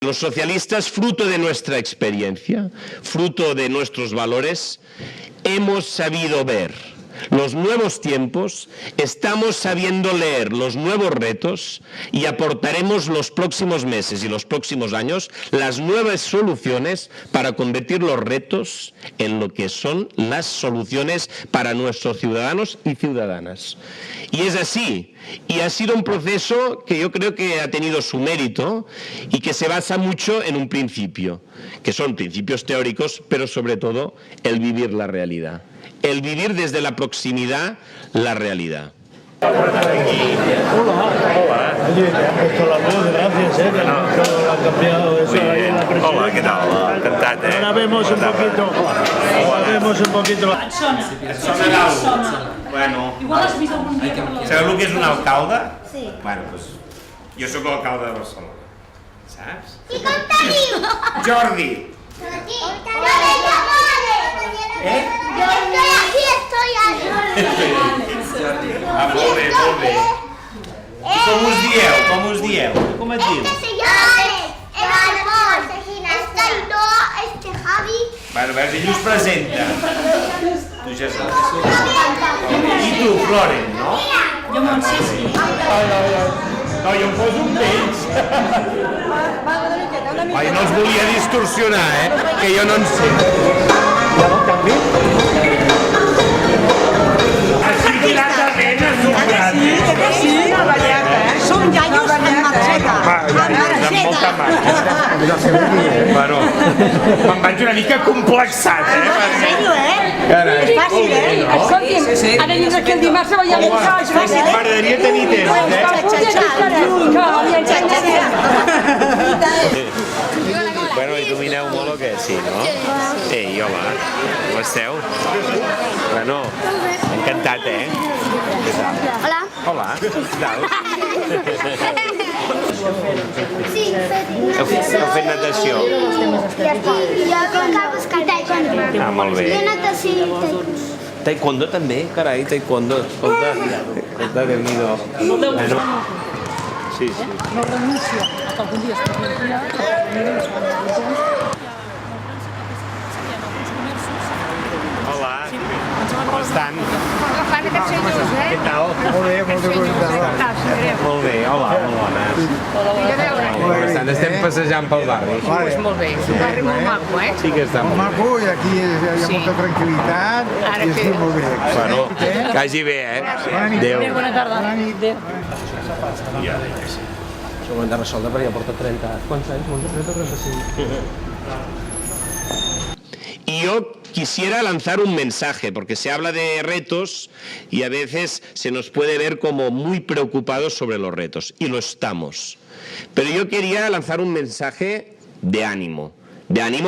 Los socialistas, fruto de nuestra experiencia, fruto de nuestros valores, hemos sabido ver los nuevos tiempos, estamos sabiendo leer los nuevos retos y aportaremos los próximos meses y los próximos años las nuevas soluciones para convertir los retos en lo que son las soluciones para nuestros ciudadanos y ciudadanas. Y es así, y ha sido un proceso que yo creo que ha tenido su mérito y que se basa mucho en un principio, que son principios teóricos, pero sobre todo el vivir la realidad. El vivir desde la proximidad la realidad. Hola. Oye, te han puesto la voz, gracias, que no han cambiado eso ahí en la presidencia. Hola, ¿qué tal? Encantat, Ahora vemos un poquito. Ahora vemos un poquito. Sona d'algú? Bueno. Igual has vist algun dia per la... Sabeu el que és un alcalde? Sí. Bueno, doncs jo sóc l'alcalde de Barcelona. Saps? I com teniu? Jordi. ¿Eh? Yo estoy aquí, estoy aquí. Molt bé, molt bé. Com us dieu? Com us dieu? Com et dius? Se llama Ramón, este Aitó, Javi. Bueno, veus, ell us presenta. Tu, Jesús. I tu, Floren, no? Jo Montse, sí. No, jo em poso un d'ells. Ai, no els volia distorsionar, que jo no en sé. Ja no canvi? Així tirat de penes, un Sí, som iaios amb marxeta. amb molta marxa. Bueno, me'n vaig una mica complexat, En sèrio, Carai. És fàcil, Escolti'm, ara vindrà aquí el dimarts a ballar amb els fàcil, M'agradaria tenir Bueno, i domineu molt o què? Sí, no? Ei, hola, com esteu? Bueno, encantat, Què tal? Hola. Hola, què tal? Sí, Heu fet natació? jo com que buscar taekwondo. Ah, molt bé. Jo natació i taekwondo. Taekwondo també? Carai, taekwondo. Escolta, Déu-n'hi-do. Bueno. Sí, sí. no renuncio a que algun dia es pugui ampliar, Hola, com estan? Agafant aquests senyors, Què tal? Molt bé, molt bé. Molt bé, hola, molt bones. Com estan? Estem passejant pel barri. Pues molt bé, és un barri molt maco, Sí que està Molt molt bé. maco i aquí hi ha molta tranquil·litat Ara i estic que- molt bé. Bueno, que vagi bé, Adéu. Bona tarda. Això ho hem de resoldre perquè ja porta 30... Quants anys? 30 o 35? Y yo quisiera lanzar un mensaje, porque se habla de retos y a veces se nos puede ver como muy preocupados sobre los retos, y lo estamos. Pero yo quería lanzar un mensaje de ánimo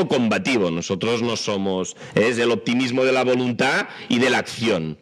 combativo. Nosotros no somos, es el optimismo de la voluntad y de la acción.